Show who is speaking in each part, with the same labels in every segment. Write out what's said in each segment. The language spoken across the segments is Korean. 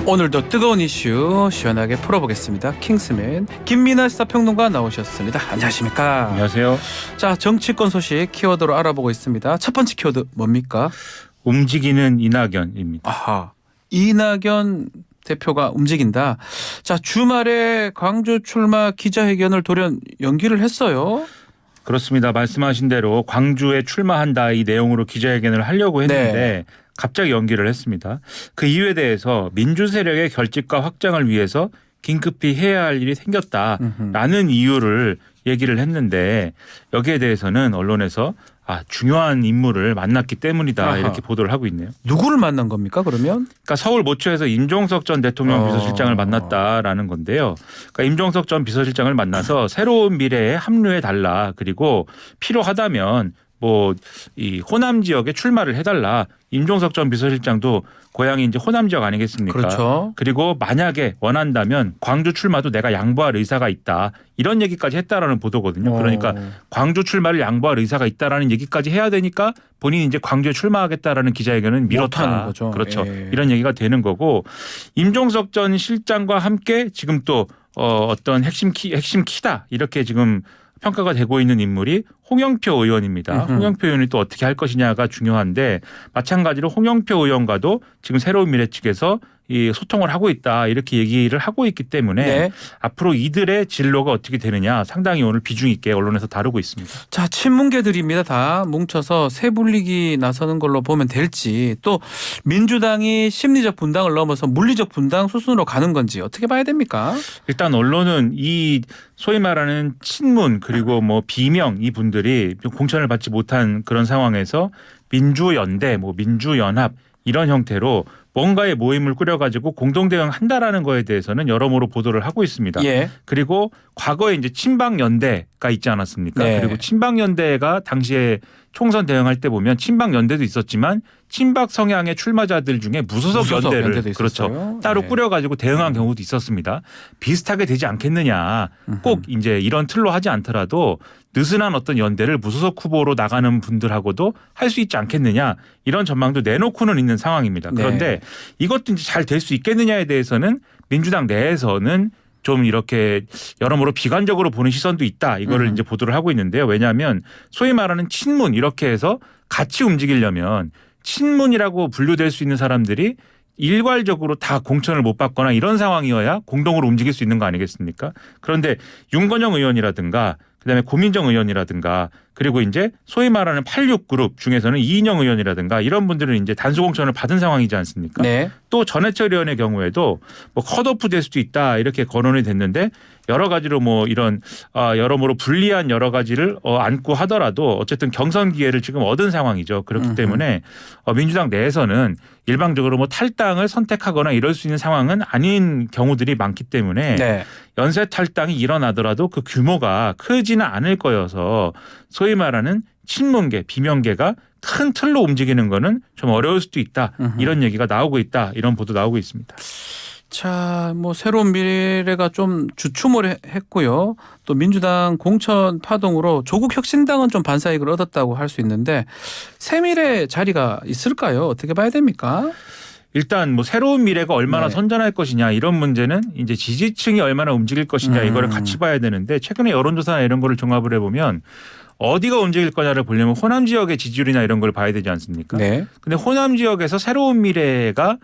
Speaker 1: 오늘도 뜨거운 이슈 시원하게 풀어보겠습니다. 킹스맨 김민하 시사평론가 나오셨습니다. 안녕하십니까?
Speaker 2: 안녕하세요.
Speaker 1: 자, 정치권 소식 키워드로 알아보고 있습니다. 첫 번째 키워드 뭡니까?
Speaker 2: 움직이는 이낙연입니다.
Speaker 1: 아하, 이낙연 대표가 움직인다. 자, 주말에 광주 출마 기자회견을 돌연 연기를 했어요.
Speaker 2: 그렇습니다. 말씀하신 대로 광주에 출마한다 이 내용으로 기자회견을 하려고 했는데 갑자기 연기를 했습니다. 그 이유에 대해서 민주 세력의 결집과 확장을 위해서 긴급히 해야 할 일이 생겼다라는 이유를 얘기를 했는데 여기에 대해서는 언론에서 중요한 인물을 만났기 때문이다
Speaker 1: 아하.
Speaker 2: 이렇게 보도를 하고 있네요.
Speaker 1: 누구를 만난 겁니까 그러면?
Speaker 2: 그러니까 서울 모처에서 임종석 전 대통령 비서실장을 만났다라는 건데요. 그러니까 임종석 전 비서실장을 만나서 새로운 미래에 합류해 달라. 그리고 필요하다면 뭐 이 호남 지역에 출마를 해달라. 임종석 전 비서실장도 고향이 이제 호남 지역 아니겠습니까?
Speaker 1: 그렇죠.
Speaker 2: 그리고 만약에 원한다면 광주 출마도 내가 양보할 의사가 있다. 이런 얘기까지 했다라는 보도거든요. 그러니까 광주 출마를 양보할 의사가 있다라는 얘기까지 해야 되니까 본인이 이제 광주에 출마하겠다라는 기자회견은 미뤘다.
Speaker 1: 못하는 거죠.
Speaker 2: 그렇죠.
Speaker 1: 예.
Speaker 2: 이런 얘기가 되는 거고 임종석 전 실장과 함께 지금 또 어떤 핵심 키다 이렇게 지금 평가가 되고 있는 인물이 홍영표 의원입니다. 홍영표 의원이 또 어떻게 할 것이냐가 중요한데 마찬가지로 홍영표 의원과도 지금 새로운 미래 측에서 이 소통을 하고 있다 이렇게 얘기를 하고 있기 때문에 앞으로 이들의 진로가 어떻게 되느냐 상당히 오늘 비중 있게 언론에서 다루고 있습니다.
Speaker 1: 자, 친문계들입니다. 다 뭉쳐서 새불리기 나서는 걸로 보면 될지 또 민주당이 심리적 분당을 넘어서 물리적 분당 수순으로 가는 건지 어떻게 봐야 됩니까?
Speaker 2: 일단 언론은 이 소위 말하는 친문 그리고 뭐 비명 이 분들이 공천을 받지 못한 그런 상황에서 민주연대 뭐 민주연합 이런 형태로 뭔가의 모임을 꾸려가지고 공동대응한다라는 거에 대해서는 여러모로 보도를 하고 있습니다.
Speaker 1: 예.
Speaker 2: 그리고 과거에 이제 친박연대가 있지 않았습니까?
Speaker 1: 네.
Speaker 2: 그리고 친박연대가 당시에 총선 대응할 때 보면 친박연대도 있었지만 친박 성향의 출마자들 중에 무소속 연대를
Speaker 1: 연대도
Speaker 2: 그렇죠.
Speaker 1: 있었어요.
Speaker 2: 따로
Speaker 1: 네.
Speaker 2: 꾸려가지고 대응한 경우도 있었습니다. 비슷하게 되지 않겠느냐. 꼭 이제 이런 틀로 하지 않더라도 느슨한 어떤 연대를 무소속 후보로 나가는 분들하고도 할 수 있지 않겠느냐. 이런 전망도 내놓고는 있는 상황입니다. 그런데 이것도 이제 잘 될 수 있겠느냐에 대해서는 민주당 내에서는 좀 이렇게 여러모로 비관적으로 보는 시선도 있다. 이거를 이제 보도를 하고 있는데요. 왜냐하면 소위 말하는 친문 이렇게 해서 같이 움직이려면 친문이라고 분류될 수 있는 사람들이 일괄적으로 다 공천을 못 받거나 이런 상황이어야 공동으로 움직일 수 있는 거 아니겠습니까? 그런데 윤건영 의원이라든가 그다음에 고민정 의원이라든가 그리고 이제 소위 말하는 86그룹 중에서는 이인영 의원이라든가 이런 분들은 이제 단수 공천을 받은 상황이지 않습니까?
Speaker 1: 네.
Speaker 2: 또 전해철 의원의 경우에도 뭐 컷오프 될 수도 있다 이렇게 거론이 됐는데 여러 가지로 뭐 이런 여러모로 불리한 여러 가지를 안고 하더라도 어쨌든 경선 기회를 지금 얻은 상황이죠. 그렇기 때문에 민주당 내에서는 일방적으로 뭐 탈당을 선택하거나 이럴 수 있는 상황은 아닌 경우들이 많기 때문에 연쇄 탈당이 일어나더라도 그 규모가 크지는 않을 거여서 소위 말하는 친문계, 비명계가 큰 틀로 움직이는 거는 좀 어려울 수도 있다. 이런 얘기가 나오고 있다. 이런 보도 나오고 있습니다.
Speaker 1: 자, 뭐 새로운 미래가 좀 주춤을 했고요. 또 민주당 공천 파동으로 조국 혁신당은 좀 반사이익을 얻었다고 할 수 있는데 새미래 자리가 있을까요? 어떻게 봐야 됩니까?
Speaker 2: 일단 뭐 새로운 미래가 얼마나 선전할 것이냐 이런 문제는 이제 지지층이 얼마나 움직일 것이냐 이거를 같이 봐야 되는데 최근에 여론조사나 이런 거를 종합을 해보면 어디가 움직일 거냐를 보려면 호남 지역의 지지율이나 이런 걸 봐야 되지 않습니까? 근데 호남 지역에서 새로운 미래가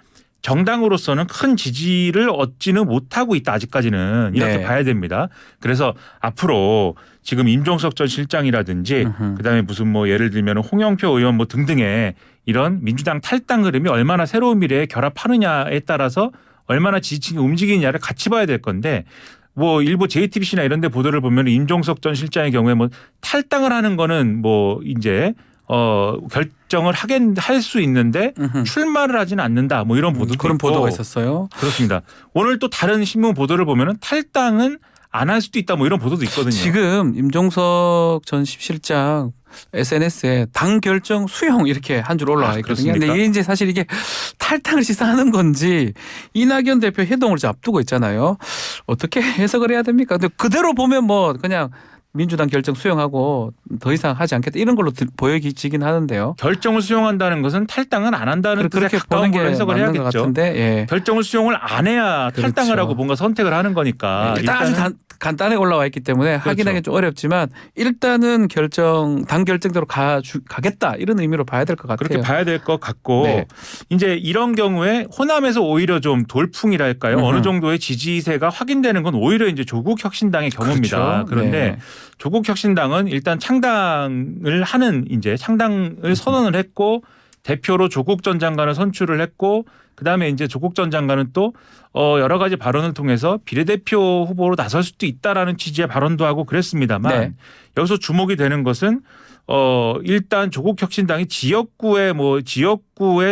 Speaker 2: 정당으로서는 큰 지지를 얻지는 못하고 있다 아직까지는 이렇게 봐야 됩니다. 그래서 앞으로 지금 임종석 전 실장이라든지 그다음에 무슨 뭐 예를 들면 홍영표 의원 뭐 등등의 이런 민주당 탈당 흐름이 얼마나 새로운 미래에 결합하느냐에 따라서 얼마나 지지층이 움직이느냐를 같이 봐야 될 건데 뭐 일부 JTBC나 이런 데 보도를 보면 임종석 전 실장의 경우에 뭐 탈당을 하는 거는 뭐 이제 결정을 할 수 있는데 출마를 하지는 않는다. 뭐 이런 보도도
Speaker 1: 그런
Speaker 2: 있고.
Speaker 1: 보도가 있었어요.
Speaker 2: 그렇습니다. 오늘 또 다른 신문 보도를 보면은 탈당은 안 할 수도 있다. 뭐 이런 보도도 있거든요.
Speaker 1: 지금 임종석 전 실장 SNS에 당 결정 수용 이렇게 한 줄 올라와 있거든요. 근데 이게 이제 사실 이게 탈당을 시사하는 건지 이낙연 대표 해동을 이제 앞두고 있잖아요. 어떻게 해석을 해야 됩니까? 근데 그대로 보면 뭐 그냥 민주당 결정 수용하고 더 이상 하지 않겠다 이런 걸로 보여지긴 하는데요.
Speaker 2: 결정을 수용한다는 것은 탈당은 안 한다는 뜻에
Speaker 1: 그렇게
Speaker 2: 가까운
Speaker 1: 보는 게
Speaker 2: 걸로 해석을
Speaker 1: 맞는 것
Speaker 2: 해야겠죠.
Speaker 1: 같은데 예.
Speaker 2: 결정을 수용을 안 해야
Speaker 1: 그렇죠.
Speaker 2: 탈당을 하고 뭔가 선택을 하는 거니까
Speaker 1: 일단 아주 간단하게 올라와 있기 때문에 확인하기 좀 어렵지만 일단은 당 결정대로 가겠다 이런 의미로 봐야 될 것 같아요.
Speaker 2: 그렇게 봐야 될 것 같고
Speaker 1: 네.
Speaker 2: 이제 이런 경우에 호남에서 오히려 좀 돌풍이랄까요? 어느 정도의 지지세가 확인되는 건 오히려 이제 조국혁신당의 경우입니다.
Speaker 1: 그렇죠.
Speaker 2: 그런데
Speaker 1: 네.
Speaker 2: 조국혁신당은 일단 창당을 선언을 했고 대표로 조국 전 장관을 선출을 했고 그다음에 이제 조국 전 장관은 또 여러 가지 발언을 통해서 비례대표 후보로 나설 수도 있다라는 취지의 발언도 하고 그랬습니다만
Speaker 1: 네. 여기서
Speaker 2: 주목이 되는 것은 일단 조국혁신당이 지역구에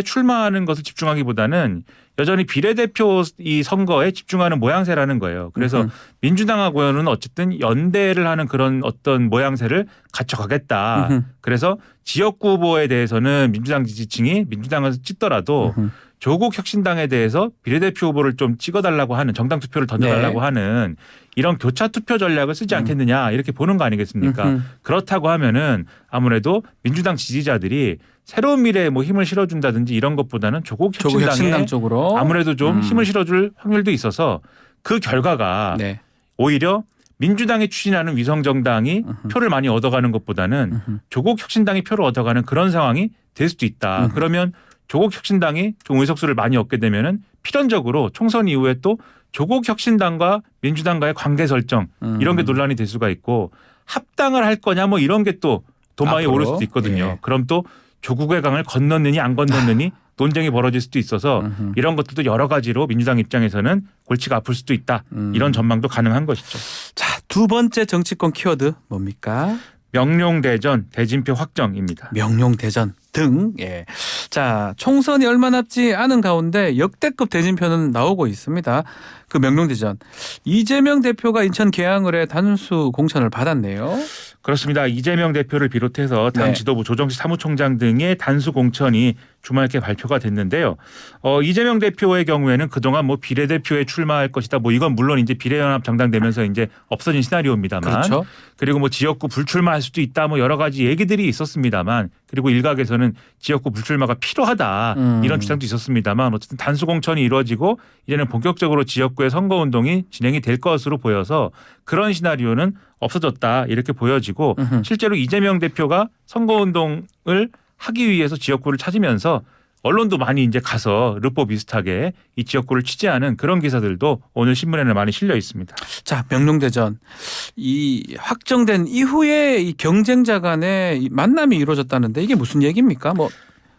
Speaker 2: 출마하는 것을 집중하기보다는 여전히 비례대표 이 선거에 집중하는 모양새라는 거예요. 그래서 민주당하고는 어쨌든 연대를 하는 그런 어떤 모양새를 갖춰가겠다. 그래서 지역구 후보에 대해서는 민주당 지지층이 민주당을 찍더라도 조국 혁신당에 대해서 비례대표 후보를 좀 찍어달라고 하는 정당 투표를 던져달라고 하는 이런 교차 투표 전략을 쓰지 않겠느냐 이렇게 보는 거 아니겠습니까? 그렇다고 하면은 아무래도 민주당 지지자들이 새로운 미래에 힘을 실어준다든지 이런 것보다는 조국 혁신당에
Speaker 1: 쪽으로
Speaker 2: 아무래도 좀 힘을 실어줄 확률도 있어서 그 결과가 오히려 민주당이 추진하는 위성정당이 표를 많이 얻어가는 것보다는 조국 혁신당이 표를 얻어가는 그런 상황이 될 수도 있다. 그러면 조국 혁신당이 좀 의석수를 많이 얻게 되면은 필연적으로 총선 이후에 또 조국 혁신당과 민주당과의 관계 설정 이런 게 논란이 될 수가 있고 합당을 할 거냐 이런 게 또 도마에 오를 수도 있거든요.
Speaker 1: 예.
Speaker 2: 그럼 또 조국의 강을 건넜느니 안 건넜느니 논쟁이 벌어질 수도 있어서 이런 것들도 여러 가지로 민주당 입장에서는 골치가 아플 수도 있다. 이런 전망도 가능한 것이죠.
Speaker 1: 자, 두 번째 정치권 키워드 뭡니까?
Speaker 2: 명룡대전 대진표 확정입니다.
Speaker 1: 명룡대전 등. 예. 자, 총선이 얼마 남지 않은 가운데 역대급 대진표는 나오고 있습니다. 그 명룡대전. 이재명 대표가 인천 계양을에 단수 공천을 받았네요.
Speaker 2: 그렇습니다. 이재명 대표를 비롯해서 당 지도부 조정식 사무총장 등의 단수 공천이 주말께 발표가 됐는데요. 이재명 대표의 경우에는 그동안 비례대표에 출마할 것이다. 이건 물론 이제 비례연합 정당되면서 이제 없어진 시나리오입니다만.
Speaker 1: 그렇죠.
Speaker 2: 그리고 지역구 불출마할 수도 있다. 여러 가지 얘기들이 있었습니다만. 그리고 일각에서는 지역구 불출마가 필요하다. 이런 주장도 있었습니다만 어쨌든 단수 공천이 이루어지고 이제는 본격적으로 지역구의 선거운동이 진행이 될 것으로 보여서 그런 시나리오는 없어졌다. 이렇게 보여지고 실제로 이재명 대표가 선거운동을 하기 위해서 지역구를 찾으면서 언론도 많이 이제 가서 르포 비슷하게 이 지역구를 취재하는 그런 기사들도 오늘 신문에는 많이 실려 있습니다.
Speaker 1: 자, 명룡대전. 이 확정된 이후에 이 경쟁자 간의 이 만남이 이루어졌다는데 이게 무슨 얘기입니까?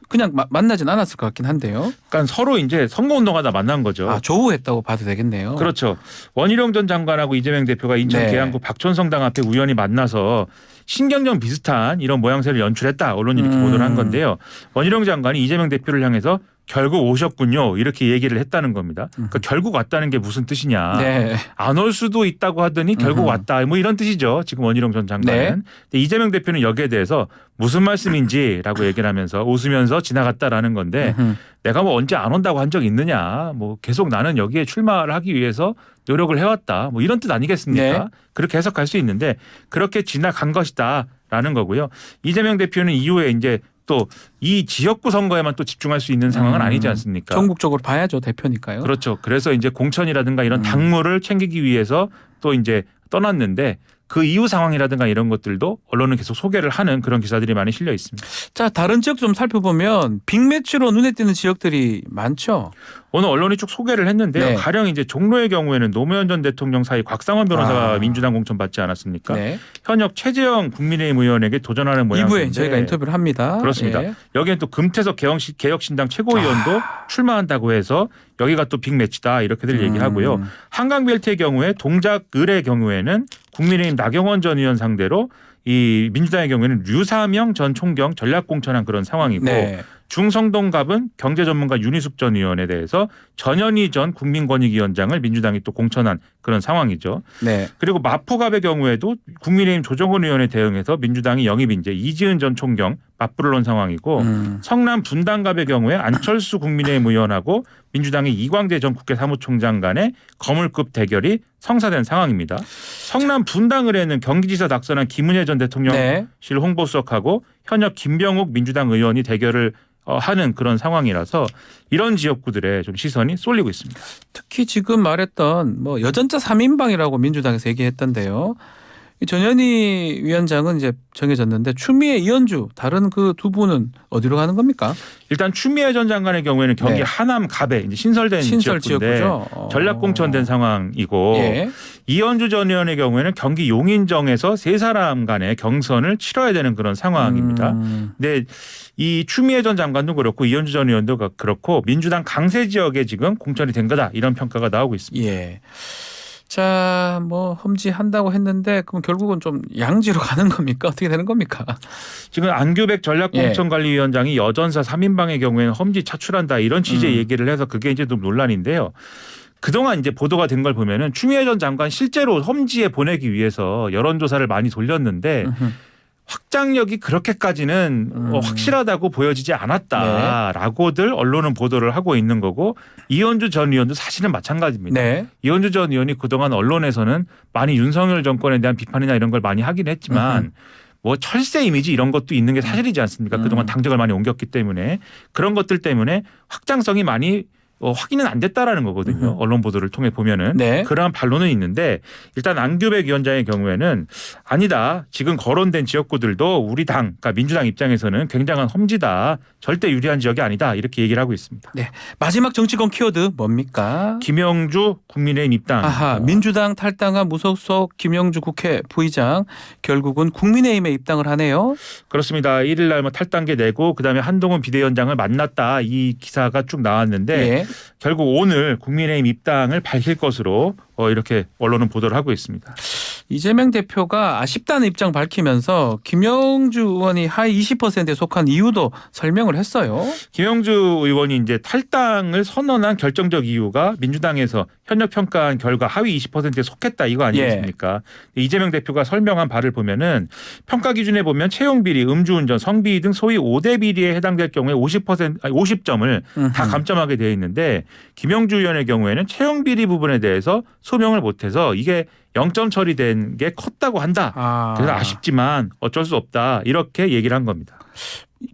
Speaker 1: 그냥 만나진 않았을 것 같긴 한데요.
Speaker 2: 그러니까 서로 이제 선거운동하다 만난 거죠.
Speaker 1: 아, 조우했다고 봐도 되겠네요.
Speaker 2: 그렇죠. 원희룡 전 장관하고 이재명 대표가 인천 계양구 박촌성당 앞에 우연히 만나서 신경전 비슷한 이런 모양새를 연출했다. 언론이 이렇게 보도를 한 건데요. 원희룡 장관이 이재명 대표를 향해서 결국 오셨군요. 이렇게 얘기를 했다는 겁니다. 그러니까 결국 왔다는 게 무슨 뜻이냐. 안 올 수도 있다고 하더니 결국 왔다. 이런 뜻이죠. 지금 원희룡 전 장관은. 근데 이재명 대표는 여기에 대해서 무슨 말씀인지라고 얘기를 하면서 웃으면서 지나갔다라는 건데 내가 언제 안 온다고 한 적 있느냐. 계속 나는 여기에 출마를 하기 위해서 노력을 해왔다. 이런 뜻 아니겠습니까? 그렇게 해석할 수 있는데 그렇게 지나간 것이다라는 거고요. 이재명 대표는 이후에 이제 또 이 지역구 선거에만 또 집중할 수 있는 상황은 아니지 않습니까?
Speaker 1: 전국적으로 봐야죠. 대표니까요.
Speaker 2: 그렇죠. 그래서 이제 공천이라든가 이런 당무를 챙기기 위해서 또 이제 떠났는데 그 이후 상황이라든가 이런 것들도 언론은 계속 소개를 하는 그런 기사들이 많이 실려 있습니다.
Speaker 1: 자, 다른 지역 좀 살펴보면 빅매치로 눈에 띄는 지역들이 많죠.
Speaker 2: 오늘 언론이 쭉 소개를 했는데요. 가령 이제 종로의 경우에는 노무현 전 대통령 사이 곽상원 변호사가 민주당 공천 받지 않았습니까? 현역 최재형 국민의힘 의원에게 도전하는 모양새인데
Speaker 1: 2부에 저희가 인터뷰를 합니다.
Speaker 2: 그렇습니다. 여기는 또 금태섭 개혁신당 최고위원도 출마한다고 해서 여기가 또 빅매치다 이렇게들 얘기하고요. 한강벨트의 경우에 동작을의 경우에는 국민의힘 나경원 전 의원 상대로 이 민주당의 경우에는 류사명 전 총경 전략 공천한 그런 상황이고 중성동갑은 경제전문가 윤희숙 전 의원에 대해서 전현희 전 국민권익위원장을 민주당이 또 공천한 그런 상황이죠.
Speaker 1: 네.
Speaker 2: 그리고 마포갑의 경우에도 국민의힘 조정훈 의원에 대응해서 민주당이 영입 인재 이지은 전 총경 맞불을 놓은 상황이고 성남 분당갑의 경우에 안철수 국민의힘 의원하고 민주당의 이광재 전 국회 사무총장 간의 거물급 대결이 성사된 상황입니다. 성남 분당을에는 경기지사 낙선한 김은혜 전 대통령실 홍보수석하고 현역 김병욱 민주당 의원이 대결을 하는 그런 상황이라서 이런 지역구들에 좀 시선이 쏠리고 있습니다.
Speaker 1: 특히 지금 말했던 뭐 여전자 3인방이라고 민주당에서 얘기했던데요. 이 전현희 위원장은 이제 정해졌는데 추미애 이현주 다른 그 두 분은 어디로 가는 겁니까?
Speaker 2: 일단 추미애 전 장관의 경우에는 경기
Speaker 1: 네.
Speaker 2: 하남 갑에 이제 신설 지역구인데
Speaker 1: 지역구죠.
Speaker 2: 전략 공천된 상황이고
Speaker 1: 예.
Speaker 2: 이현주 전 의원의 경우에는 경기 용인정에서 세 사람 간의 경선을 치러야 되는 그런 상황입니다. 근데 이 추미애 전 장관도 그렇고 이현주 전 의원도 그렇고 민주당 강세 지역에 지금 공천이 된 거다 이런 평가가 나오고 있습니다.
Speaker 1: 예. 자, 뭐 험지한다고 했는데 그럼 결국은 좀 양지로 가는 겁니까? 어떻게 되는 겁니까?
Speaker 2: 지금 안규백 전략공천관리위원장이 여전사 3인방의 경우에는 험지 차출한다 이런 취지의 얘기를 해서 그게 이제 좀 논란인데요. 그동안 이제 보도가 된 걸 보면은 추미애 전 장관 실제로 험지에 보내기 위해서 여론조사를 많이 돌렸는데 확장력이 그렇게까지는 확실하다고 보여지지 않았다라고들 언론은 보도를 하고 있는 거고 이현주 전 의원도 사실은 마찬가지입니다.
Speaker 1: 네.
Speaker 2: 이현주 전 의원이 그동안 언론에서는 많이 윤석열 정권에 대한 비판이나 이런 걸 많이 하긴 했지만 뭐 철새 이미지 이런 것도 있는 게 사실이지 않습니까? 그동안 당적을 많이 옮겼기 때문에 그런 것들 때문에 확장성이 많이 확인은 안 됐다라는 거거든요. 언론 보도를 통해 보면은
Speaker 1: 네.
Speaker 2: 그러한 반론은 있는데 일단 안규백 위원장의 경우에는 아니다. 지금 거론된 지역구들도 우리 당, 그러니까 민주당 입장에서는 굉장한 험지다. 절대 유리한 지역이 아니다. 이렇게 얘기를 하고 있습니다.
Speaker 1: 네. 마지막 정치권 키워드 뭡니까?
Speaker 2: 김영주 국민의힘 입당.
Speaker 1: 아하, 민주당 탈당한 무소속 김영주 국회 부의장 결국은 국민의힘에 입당을 하네요.
Speaker 2: 그렇습니다. 1일 날 뭐 탈당계 내고 그다음에 한동훈 비대위원장을 만났다. 이 기사가 쭉 나왔는데
Speaker 1: 예.
Speaker 2: 결국 오늘 국민의힘 입당을 밝힐 것으로 이렇게 언론은 보도를 하고 있습니다.
Speaker 1: 이재명 대표가 아쉽다는 입장 밝히면서 김영주 의원이 하위 20%에 속한 이유도 설명을 했어요.
Speaker 2: 김영주 의원이 이제 탈당을 선언한 결정적 이유가 민주당에서 현역 평가한 결과 하위 20%에 속했다 이거 아니겠습니까? 이재명 대표가 설명한 바를 보면은 평가 기준에 보면 채용 비리, 음주운전, 성비위 등 소위 5대 비리에 해당될 경우에 50점을 다 감점하게 되어 있는데 김영주 의원의 경우에는 채용 비리 부분에 대해서 소명을 못해서 이게 0점 처리된 게 컸다고 한다. 그래서 아쉽지만 어쩔 수 없다. 이렇게 얘기를 한 겁니다.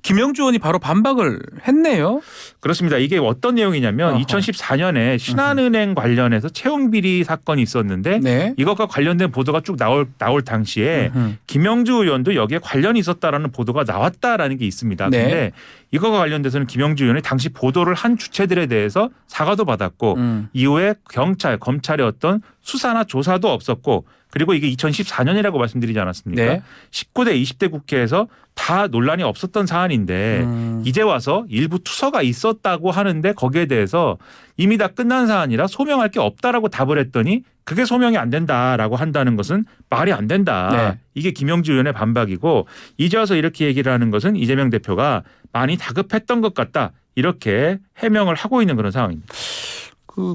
Speaker 1: 김영주 의원이 바로 반박을 했네요.
Speaker 2: 그렇습니다. 이게 어떤 내용이냐면 2014년에 신한은행 관련해서 채용 비리 사건이 있었는데
Speaker 1: 네.
Speaker 2: 이것과 관련된 보도가 쭉 나올 당시에 김영주 의원도 여기에 관련이 있었다라는 보도가 나왔다라는 게 있습니다. 그런데
Speaker 1: 네.
Speaker 2: 이거와 관련돼서는 김영주 의원이 당시 보도를 한 주체들에 대해서 사과도 받았고 이후에 경찰, 검찰의 어떤 수사나 조사도 없었고 그리고 이게 2014년이라고 말씀드리지 않았습니까?
Speaker 1: 네.
Speaker 2: 19대 20대 국회에서 다 논란이 없었던 사안인데 이제 와서 일부 투서가 있었다고 하는데 거기에 대해서 이미 다 끝난 사안이라 소명할 게 없다라고 답을 했더니 그게 소명이 안 된다라고 한다는 것은 말이 안 된다.
Speaker 1: 네.
Speaker 2: 이게 김영주 의원의 반박이고 이제 와서 이렇게 얘기를 하는 것은 이재명 대표가 많이 다급했던 것 같다. 이렇게 해명을 하고 있는 그런 상황입니다.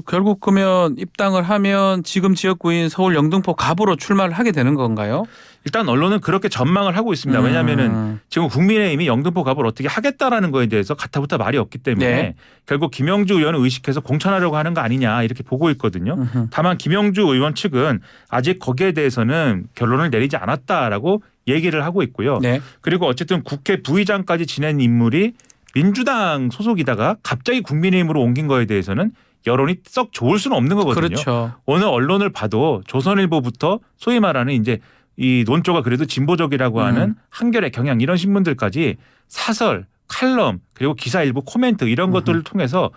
Speaker 1: 결국 그러면 입당을 하면 지금 지역구인 서울 영등포 갑으로 출마를 하게 되는 건가요?
Speaker 2: 일단 언론은 그렇게 전망을 하고 있습니다. 왜냐하면은 지금 국민의힘이 영등포 갑을 어떻게 하겠다라는 거에 대해서 가타부타 말이 없기 때문에
Speaker 1: 네.
Speaker 2: 결국 김영주 의원을 의식해서 공천하려고 하는 거 아니냐 이렇게 보고 있거든요. 다만 김영주 의원 측은 아직 거기에 대해서는 결론을 내리지 않았다라고 얘기를 하고 있고요.
Speaker 1: 네.
Speaker 2: 그리고 어쨌든 국회 부의장까지 지낸 인물이 민주당 소속이다가 갑자기 국민의힘으로 옮긴 거에 대해서는 여론이 썩 좋을 수는 없는 거거든요.
Speaker 1: 그렇죠.
Speaker 2: 오늘 언론을 봐도 조선일보부터 소위 말하는 이제 이 논조가 그래도 진보적이라고 하는 한겨레, 경향 이런 신문들까지 사설, 칼럼 그리고 기사 일부 코멘트 이런 것들을 통해서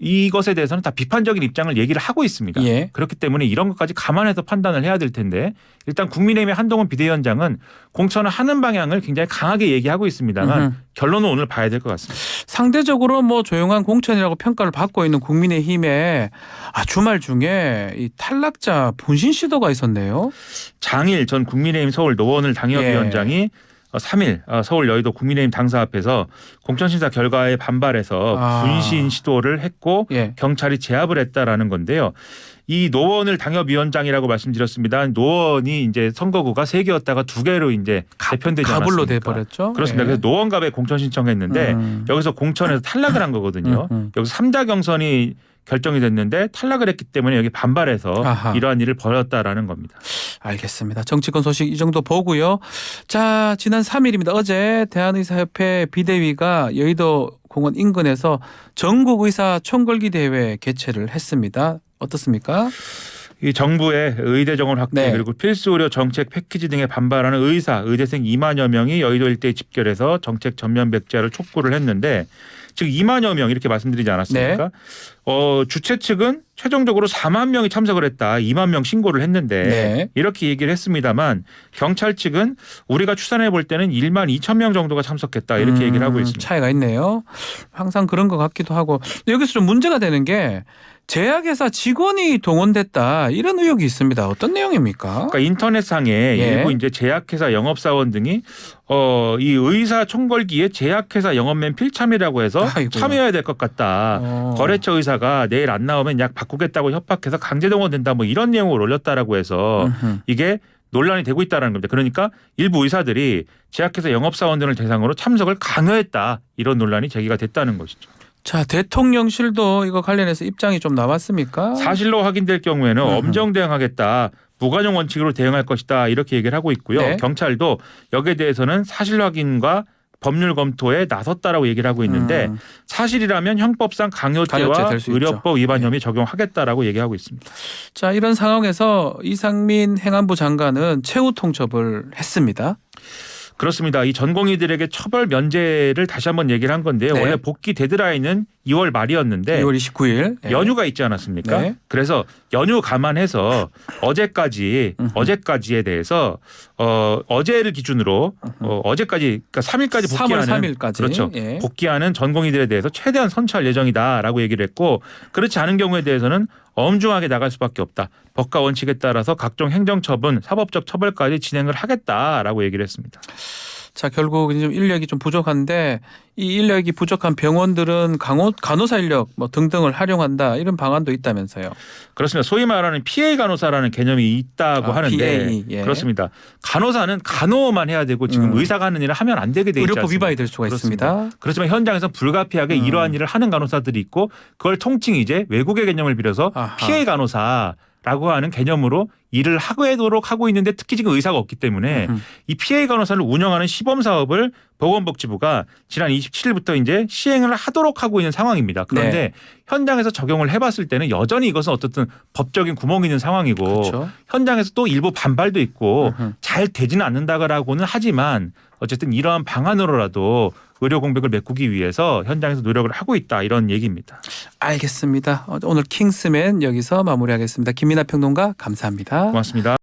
Speaker 2: 이것에 대해서는 다 비판적인 입장을 얘기를 하고 있습니다.
Speaker 1: 예.
Speaker 2: 그렇기 때문에 이런 것까지 감안해서 판단을 해야 될 텐데 일단 국민의힘의 한동훈 비대위원장은 공천을 하는 방향을 굉장히 강하게 얘기하고 있습니다만 결론은 오늘 봐야 될 것 같습니다.
Speaker 1: 상대적으로 뭐 조용한 공천이라고 평가를 받고 있는 국민의힘에 주말 중에 이 탈락자 분신 시도가 있었네요.
Speaker 2: 장일 전 국민의힘 서울 노원을 당협위원장이 3일 서울 여의도 국민의힘 당사 앞에서 공천심사 결과에 반발해서 분신 시도를 했고
Speaker 1: 예.
Speaker 2: 경찰이 제압을 했다라는 건데요. 이 노원을 당협위원장이라고 말씀드렸습니다. 노원이 이제 선거구가 3개였다가 2개로 이제 개편되지
Speaker 1: 가불로
Speaker 2: 않았습니까?
Speaker 1: 돼버렸죠.
Speaker 2: 그렇습니다.
Speaker 1: 예.
Speaker 2: 그래서 노원갑에 공천 신청했는데 여기서 공천에서 탈락을 한 거거든요. 여기서 3자 경선이 결정이 됐는데 탈락을 했기 때문에 여기 반발해서
Speaker 1: 아하.
Speaker 2: 이러한 일을 벌였다라는 겁니다.
Speaker 1: 알겠습니다. 정치권 소식 이 정도 보고요. 자, 지난 3일입니다. 어제 대한의사협회 비대위가 여의도 공원 인근에서 전국의사 총궐기 대회 개최를 했습니다. 어떻습니까?
Speaker 2: 이 정부의 의대 정원 확대
Speaker 1: 네.
Speaker 2: 그리고 필수 의료 정책 패키지 등에 반발하는 의대생 2만여 명이 여의도 일대에 집결해서 정책 전면 백지화를 촉구를 했는데 즉 2만여 명 이렇게 말씀드리지 않았습니까? 주최 측은 최종적으로 4만 명이 참석을 했다. 2만 명 신고를 했는데
Speaker 1: 네.
Speaker 2: 이렇게 얘기를 했습니다만 경찰 측은 우리가 추산해 볼 때는 1만 2천 명 정도가 참석했다. 이렇게 얘기를 하고 있습니다.
Speaker 1: 차이가 있네요. 항상 그런 것 같기도 하고 여기서 좀 문제가 되는 게 제약회사 직원이 동원됐다 이런 의혹이 있습니다. 어떤 내용입니까?
Speaker 2: 그러니까 인터넷상에
Speaker 1: 예.
Speaker 2: 일부 이제 제약회사 영업사원 등이 이 의사 총궐기에 제약회사 영업맨 필참이라고 해서
Speaker 1: 아이고야.
Speaker 2: 참여해야 될 것 같다. 거래처 의사가 내일 안 나오면 약 바꾸겠다고 협박해서 강제 동원된다. 뭐 이런 내용을 올렸다라고 해서 이게 논란이 되고 있다는 겁니다. 그러니까 일부 의사들이 제약회사 영업사원들을 대상으로 참석을 강요했다. 이런 논란이 제기가 됐다는 것이죠.
Speaker 1: 자, 대통령실도 이거 관련해서 입장이 좀 나왔습니까?
Speaker 2: 사실로 확인될 경우에는 엄정 대응하겠다. 무관용 원칙으로 대응할 것이다. 이렇게 얘기를 하고 있고요.
Speaker 1: 네.
Speaker 2: 경찰도 여기에 대해서는 사실 확인과 법률 검토에 나섰다라고 얘기를 하고 있는데 사실이라면 형법상 강요죄와
Speaker 1: 될수
Speaker 2: 의료법
Speaker 1: 있죠.
Speaker 2: 위반 혐의 적용하겠다라고 얘기하고 있습니다.
Speaker 1: 자, 이런 상황에서 이상민 행안부 장관은 최후 통첩을 했습니다.
Speaker 2: 그렇습니다. 이 전공의들에게 처벌 면제를 다시 한번 얘기를 한 건데요.
Speaker 1: 네.
Speaker 2: 원래 복귀 데드라인은 2월 말이었는데
Speaker 1: 2월 29일
Speaker 2: 연휴가 있지 않았습니까?
Speaker 1: 네.
Speaker 2: 그래서 연휴 감안해서 어제까지에 대해서 어제를 기준으로 어제까지 그러니까 3일까지
Speaker 1: 3월
Speaker 2: 복귀하는
Speaker 1: 3일까지
Speaker 2: 그렇죠.
Speaker 1: 예.
Speaker 2: 복귀하는 전공의들에 대해서 최대한 선처할 예정이다라고 얘기를 했고 그렇지 않은 경우에 대해서는 엄중하게 나갈 수밖에 없다. 법과 원칙에 따라서 각종 행정처분, 사법적 처벌까지 진행을 하겠다라고 얘기를 했습니다.
Speaker 1: 자, 결국 좀 인력이 좀 부족한데 이 인력이 부족한 병원들은 간호사 인력 뭐 등등을 활용한다 이런 방안도 있다면서요.
Speaker 2: 그렇습니다. 소위 말하는 PA 간호사라는 개념이 있다고 하는데
Speaker 1: PA, 예.
Speaker 2: 그렇습니다. 간호사는 간호만 해야 되고 지금 의사가 하는 일을 하면 안 되게 돼 있지
Speaker 1: 의료법
Speaker 2: 않습니까?
Speaker 1: 위반이 될 수가
Speaker 2: 그렇습니다.
Speaker 1: 있습니다.
Speaker 2: 그렇지만 현장에서 불가피하게 이러한 일을 하는 간호사들이 있고 그걸 통칭 이제 외국의 개념을 빌어서
Speaker 1: 아하.
Speaker 2: PA 간호사라고 하는 개념으로 일을 하도록 하고 있는데 특히 지금 의사가 없기 때문에 이 PA 간호사를 운영하는 시범 사업을 보건복지부가 지난 27일부터 이제 시행을 하도록 하고 있는 상황입니다. 그런데
Speaker 1: 네.
Speaker 2: 현장에서 적용을 해봤을 때는 여전히 이것은 어떻든 법적인 구멍이 있는 상황이고
Speaker 1: 그렇죠.
Speaker 2: 현장에서 또 일부 반발도 있고 잘 되지는 않는다라고는 하지만 어쨌든 이러한 방안으로라도 의료 공백을 메꾸기 위해서 현장에서 노력을 하고 있다 이런 얘기입니다.
Speaker 1: 알겠습니다. 오늘 킹스맨 여기서 마무리하겠습니다. 김민하 평론가 감사합니다.
Speaker 2: 고맙습니다.